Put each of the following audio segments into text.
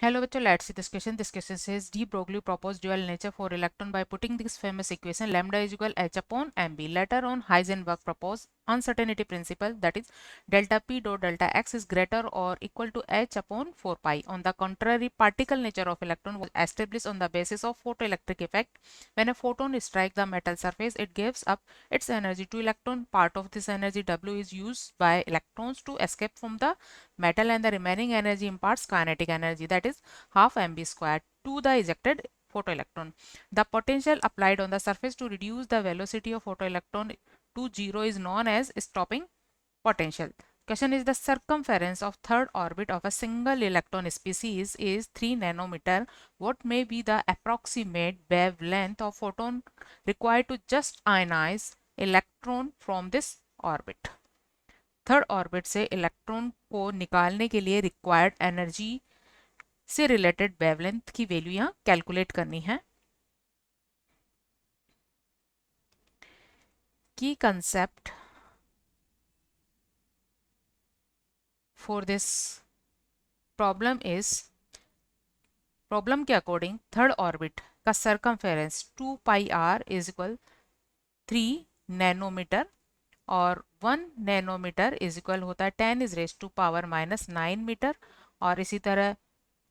Hello bachcho, let's see this question. This question says De Broglie proposed dual nature for electron by putting this famous equation lambda is equal h upon mb. Later on Heisenberg proposed uncertainty principle, that is delta p dot delta x is greater or equal to h upon 4 pi. On the contrary, particle nature of electron was established on the basis of photoelectric effect. When a photon strikes the metal surface, it gives up its energy to electron. Part of this energy W is used by electrons to escape from the metal, and the remaining energy imparts kinetic energy, that is half mb squared, to the ejected photoelectron. The potential applied on the surface to reduce the velocity of photoelectron to zero is known as stopping potential. Question is, the circumference of third orbit of a single electron species is 3 nanometer. What may be the approximate wavelength of photon required to just ionize electron from this orbit? Third orbit से electron को निकालने के लिए required energy से related wavelength की value यहाँ calculate करनी है. Key concept for this problem के अकॉर्डिंग थर्ड ऑर्बिट का circumference 2 pi R is equal 3 nanometre और 1 नैनोमीटर इज इक्वल होता है 10 is raise to power minus 9 metre, और इसी तरह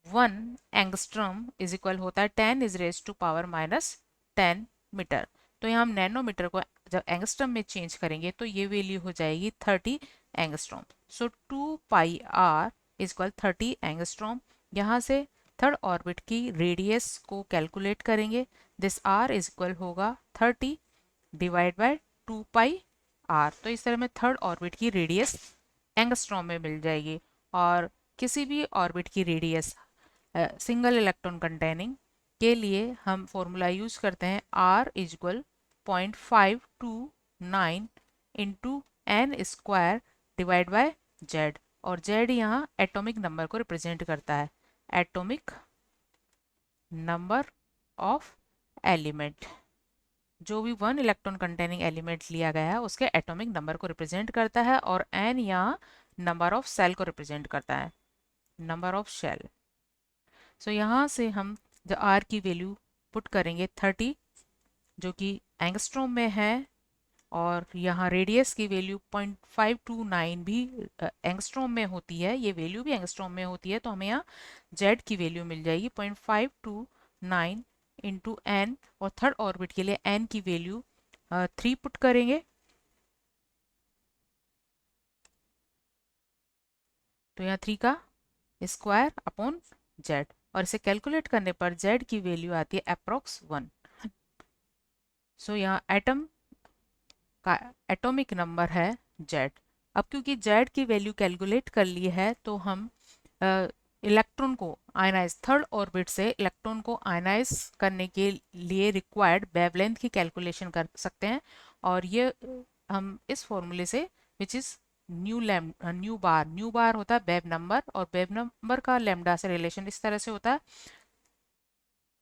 1 एंगस्ट्रम इज इक्वल होता है 10 is raise to power minus 10 metre. तो यहाँ हम नैनोमीटर को जब एंगस्ट्रम में चेंज करेंगे तो ये वैल्यू हो जाएगी 30 angstrom. So 2 pi R is equal 30 angstrom. यहाँ से थर्ड ऑर्बिट की रेडियस को कैलकुलेट करेंगे. दिस आर इज इक्वल होगा 30 डिवाइड बाय 2 पाई आर. तो इस तरह में थर्ड ऑर्बिट की रेडियस एंगस्ट्रॉम में मिल जाएगी. और किसी भी ऑर्बिट की रेडियस सिंगल इलेक्ट्रॉन कंटेनिंग के लिए हम फॉर्मूला यूज करते हैं R is equal 0.529 into N square divide by Z. और जेड यहाँ एटॉमिक नंबर को रिप्रेजेंट करता है, एटॉमिक नंबर ऑफ एलिमेंट. जो भी 1 इलेक्ट्रॉन कंटेनिंग एलिमेंट लिया गया है उसके एटॉमिक नंबर को रिप्रेजेंट करता है, और एन यहाँ नंबर ऑफ सेल को रिप्रेजेंट करता है, नंबर ऑफ शेल. सो यहाँ से हम जो आर की वैल्यू पुट करेंगे 30 जो कि एंगस्ट्रॉम में है, और यहाँ रेडियस की वैल्यू 0.529 भी एंगस्ट्रॉम में होती है, ये वैल्यू भी एंगस्ट्रॉम में होती है. तो हमें यहाँ जेड की वैल्यू मिल जाएगी 0.529 इंटू एन, और थर्ड ऑर्बिट के लिए एन की वैल्यू 3 पुट करेंगे. तो यहाँ 3 का स्क्वायर अपॉन जेड, और इसे कैलकुलेट करने पर जेड की वैल्यू आती है अप्रोक्स 1. सो यहाँ एटम का एटॉमिक नंबर है जेड. अब क्योंकि जेड की वैल्यू कैलकुलेट कर ली है तो हम इलेक्ट्रॉन को आयनाइज, थर्ड ऑर्बिट से इलेक्ट्रॉन को आयनाइज करने के लिए रिक्वायर्ड वेवलेंथ की कैलकुलेशन कर सकते हैं. और ये हम इस फॉर्मूले से विच इज न्यू बार होता है वेव नंबर, और वेव नंबर का लैम्डा से रिलेशन इस तरह से होता है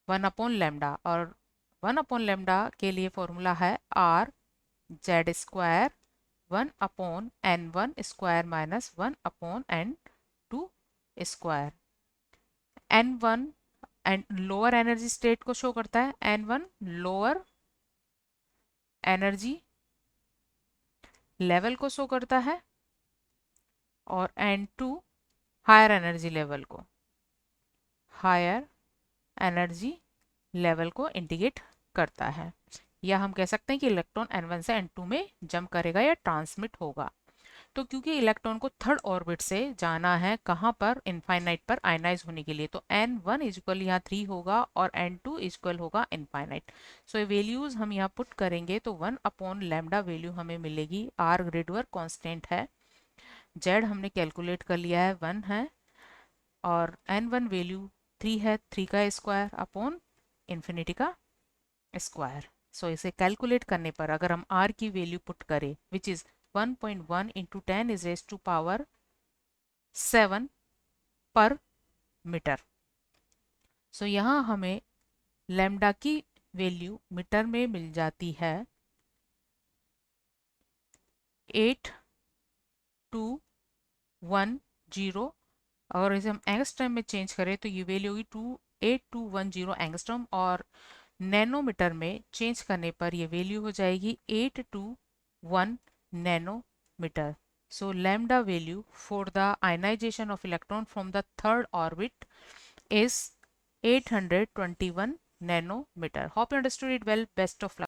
1 अपॉन लैम्डा. और 1 अपॉन लैम्डा के लिए फॉर्मूला है R Z square 1 upon N one square minus 1 upon N two square. N one and lower energy state को शो करता है, N one lower energy level को शो करता है, और N two higher energy level को, higher energy level को indicate करता है. या हम कह सकते हैं कि इलेक्ट्रॉन n1 से n2 में जंप करेगा या ट्रांसमिट होगा. तो क्योंकि इलेक्ट्रॉन को थर्ड ऑर्बिट से जाना है कहाँ पर, इनफाइनाइट पर आयनाइज होने के लिए, तो n1 इक्वल यहाँ 3 होगा और n2 इक्वल होगा इनफाइनाइट. सो ये वैल्यूज हम यहाँ पुट करेंगे तो 1 अपॉन लैम्डा वैल्यू हमें मिलेगी, आर ग्रेडवर कांस्टेंट है, जेड हमने कैलकुलेट कर लिया है 1 है, और n1 वैल्यू 3 है, 3 का स्क्वायर अपॉन इन्फिनिटी का स्क्वायर. सो इसे कैलकुलेट करने पर अगर हम r की वैल्यू पुट करें which is 1.1 into 10 is raise to power 7 per metre. सो यहाँ हमें लैम्डा की वैल्यू मीटर में मिल जाती है 8210 और इसे हम एंगस्ट्रम में चेंज करें तो ये वैल्यू होगी 8210 एंगस्ट्रम, और नैनोमीटर में चेंज करने पर ये वैल्यू हो जाएगी 821 nanometre. So lambda value for the ionization of electron from the third orbit is 821 nanometer. Hope you understood it well. Best of luck.